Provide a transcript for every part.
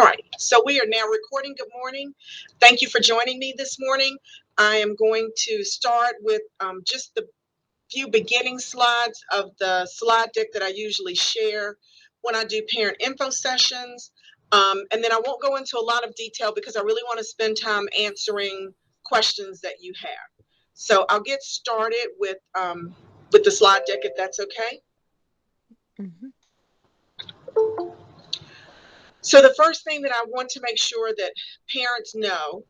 All right, so we are now recording. Good morning. Thank you for joining me this morning. I am going to start with just the few beginning slides of the slide deck that I usually share when I do parent info sessions. And then I won't go into a lot of detail because I really want to spend time answering questions that you have. So I'll get started with the slide deck if that's okay. Mhm. So the first thing that I want to make sure that parents know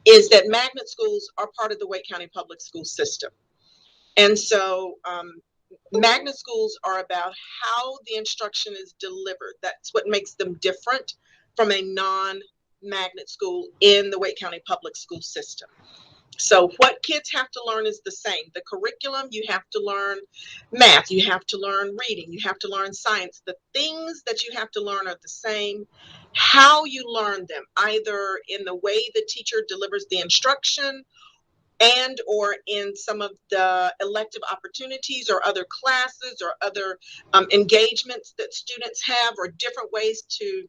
is that magnet schools are part of the Wake County Public School system. And so magnet schools are about how the instruction is delivered. That's what makes them different from a non-magnet school in the Wake County Public School system. So what kids have to learn is the same. The curriculum, you have to learn math, you have to learn reading, you have to learn science. The things that you have to learn are the same. How you learn them, either in the way the teacher delivers the instruction and or in some of the elective opportunities or other classes or other engagements that students have, or different ways to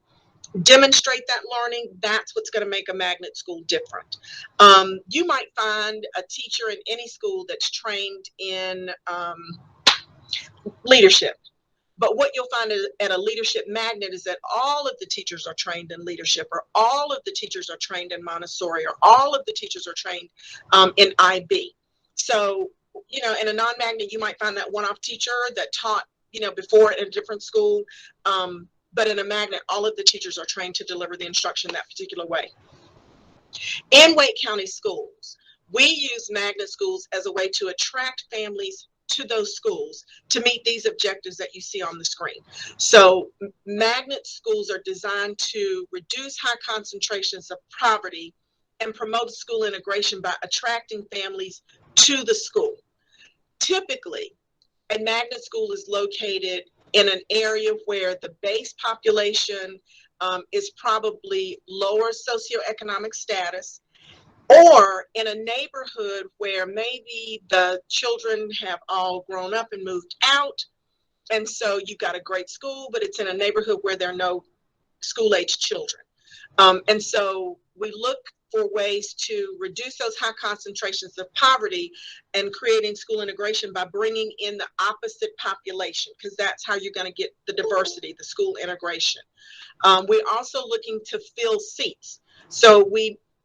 demonstrate that learning. That's what's going to make a magnet school different. You might find a teacher in any school that's trained in leadership. But what you'll find at a leadership magnet is that all of the teachers are trained in leadership, or all of the teachers are trained in Montessori, or all of the teachers are trained in IB. So, in a non-magnet, you might find that one-off teacher that taught, before in a different school. But in a magnet, all of the teachers are trained to deliver the instruction that particular way. In Wake County schools, we use magnet schools as a way to attract families to those schools to meet these objectives that you see on the screen. So magnet schools are designed to reduce high concentrations of poverty and promote school integration by attracting families to the school. Typically, a magnet school is located in an area where the base population is probably lower socioeconomic status, or in a neighborhood where maybe the children have all grown up and moved out. And so you've got a great school, but it's in a neighborhood where there are no school-age children. And so we look for ways to reduce those high concentrations of poverty and creating school integration by bringing in the opposite population, because that's how you're going to get the diversity, the school integration. We're also looking to fill seats. So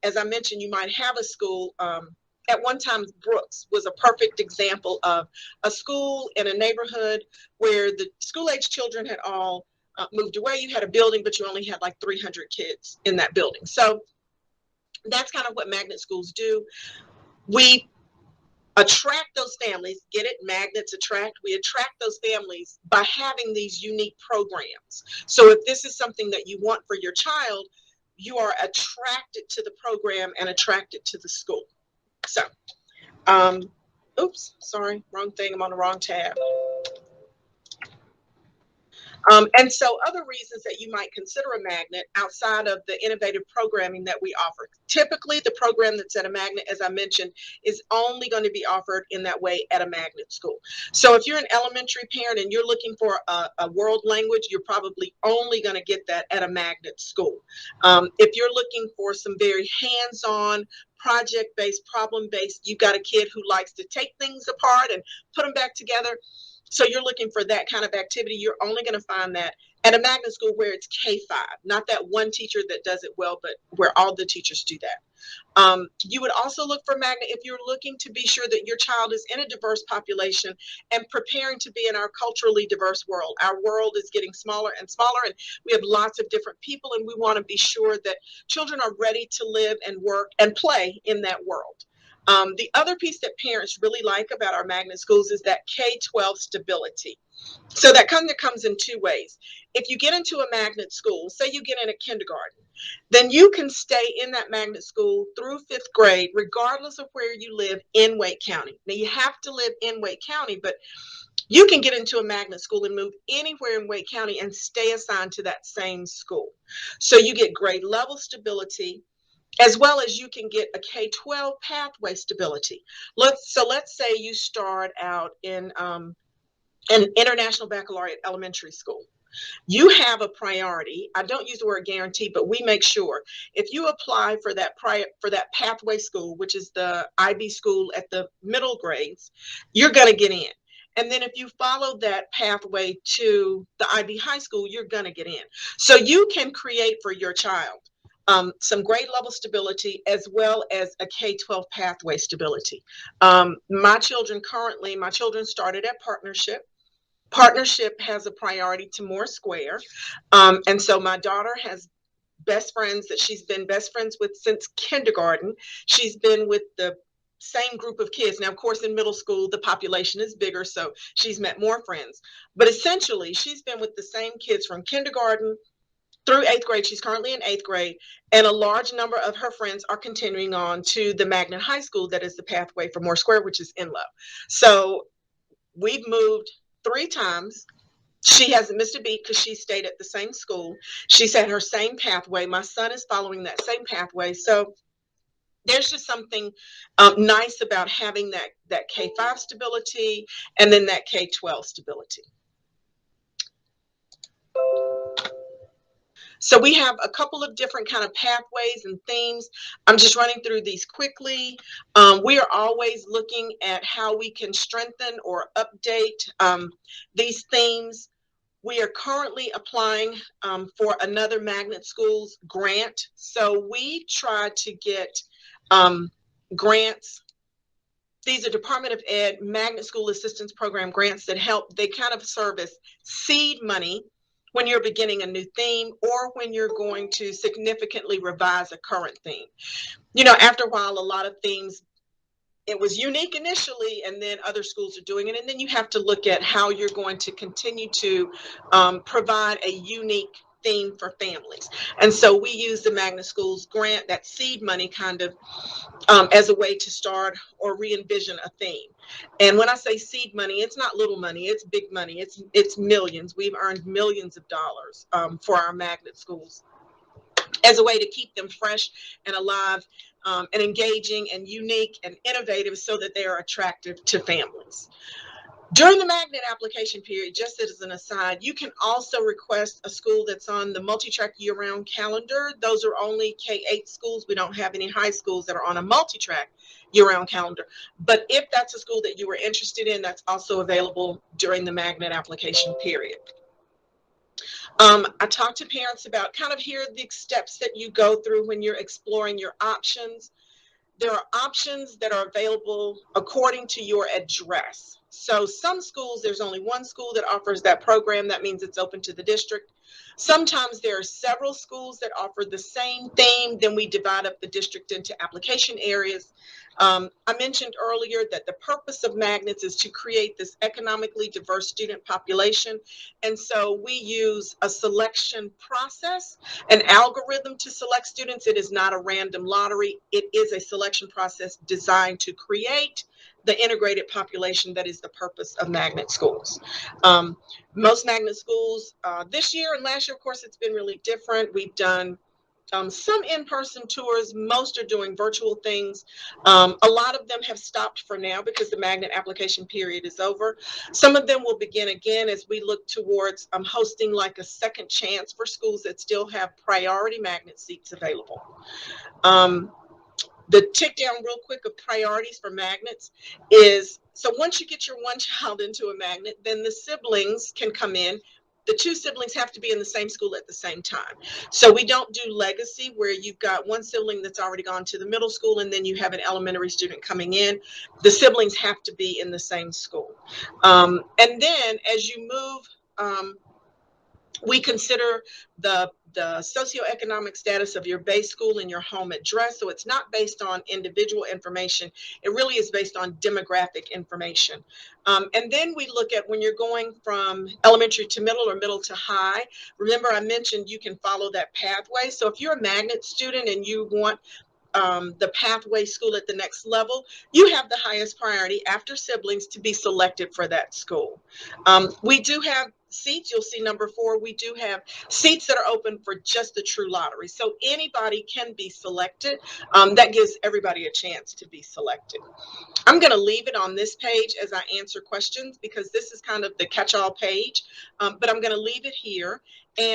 as I mentioned, you might have a school. At one time, Brooks was a perfect example of a school in a neighborhood where the school-age children had all moved away. You had a building, but you only had like 300 kids in that building. So that's kind of what magnet schools do. We attract those families, get it? Magnets attract. We attract those families by having these unique programs. So if this is something that you want for your child, you are attracted to the program and attracted to the school. So, oops, sorry, wrong thing. I'm on the wrong tab. And so other reasons that you might consider a magnet outside of the innovative programming that we offer. Typically, the program that's at a magnet, as I mentioned, is only going to be offered in that way at a magnet school. So if you're an elementary parent and you're looking for a world language, you're probably only going to get that at a magnet school. If you're looking for some very hands-on, project-based, problem-based, you've got a kid who likes to take things apart and put them back together, so you're looking for that kind of activity, you're only going to find that at a magnet school where it's K-5, not that one teacher that does it well, but where all the teachers do that. You would also look for magnet if you're looking to be sure that your child is in a diverse population and preparing to be in our culturally diverse world. Our world is getting smaller and smaller, and we have lots of different people, and we want to be sure that children are ready to live and work and play in that world. The other piece that parents really like about our magnet schools is that K-12 stability. So that kind of comes in two ways. If you get into a magnet school, say you get in a kindergarten, then you can stay in that magnet school through fifth grade, regardless of where you live in Wake County. Now, you have to live in Wake County, but you can get into a magnet school and move anywhere in Wake County and stay assigned to that same school. So you get grade level stability, as well as you can get a K-12 pathway stability. Let's say you start out in an international baccalaureate elementary school. You have a priority. I don't use the word guarantee, but we make sure if you apply for that pathway school, which is the IB school at the middle grades, you're going to get in. And then if you follow that pathway to the IB high school, you're going to get in. So you can create for your child some grade level stability as well as a K-12 pathway stability. My children started at partnership. Partnership has a priority to more square. And so my daughter has best friends that she's been best friends with since kindergarten. She's been with the same group of kids. Now, of course, in middle school, the population is bigger, so she's met more friends. But essentially, she's been with the same kids from kindergarten through eighth grade. She's currently in eighth grade, and a large number of her friends are continuing on to the Magnet High School that is the pathway for more square, which is in love. So we've moved 3 times. She hasn't missed a beat because she stayed at the same school. She's had her same pathway. My son is following that same pathway. So there's just something nice about having that K-5 stability and then that K-12 stability. So we have a couple of different kind of pathways and themes. I'm just running through these quickly. We are always looking at how we can strengthen or update these themes. We are currently applying for another Magnet Schools grant. So we try to get grants. These are Department of Ed Magnet School Assistance Program grants that help. They kind of serve as seed money when you're beginning a new theme or when you're going to significantly revise a current theme. You know, after a while, a lot of themes, it was unique initially, and then other schools are doing it. And then you have to look at how you're going to continue to provide a unique theme for families. And so we use the Magnet Schools grant, that seed money kind of as a way to start or re-envision a theme. And when I say seed money, it's not little money, it's big money. It's millions. We've earned millions of dollars for our Magnet Schools as a way to keep them fresh and alive and engaging and unique and innovative so that they are attractive to families. During the Magnet application period, just as an aside, you can also request a school that's on the multi-track year-round calendar. Those are only K-8 schools. We don't have any high schools that are on a multi-track year-round calendar. But if that's a school that you were interested in, that's also available during the Magnet application period. I talk to parents about kind of here are the steps that you go through when you're exploring your options. There are options that are available according to your address. So some schools, there's only one school that offers that program. That means it's open to the district. Sometimes there are several schools that offer the same theme. Then we divide up the district into application areas. I mentioned earlier that the purpose of Magnets is to create this economically diverse student population. And so we use a selection process, an algorithm to select students. It is not a random lottery. It is a selection process designed to create the integrated population that is the purpose of Magnet Schools. Most Magnet Schools this year and last year, of course, it's been really different. We've done some in-person tours. Most are doing virtual things. A lot of them have stopped for now because the Magnet application period is over. Some of them will begin again as we look towards hosting like a second chance for schools that still have priority Magnet seats available. The tick down real quick of priorities for magnets is, so once you get your one child into a magnet, then the siblings can come in. The 2 siblings have to be in the same school at the same time. So we don't do legacy where you've got one sibling that's already gone to the middle school and then you have an elementary student coming in. The siblings have to be in the same school. And then as you move, we consider the socioeconomic status of your base school and your home address. So it's not based on individual information. It really is based on demographic information. And then we look at when you're going from elementary to middle or middle to high. Remember, I mentioned you can follow that pathway. So if you're a Magnet student and you want the pathway school at the next level, you have the highest priority after siblings to be selected for that school. We do have seats, you'll see number 4, we do have seats that are open for just the true lottery. So anybody can be selected. That gives everybody a chance to be selected. I'm going to leave it on this page as I answer questions because this is kind of the catch-all page, but I'm going to leave it here. And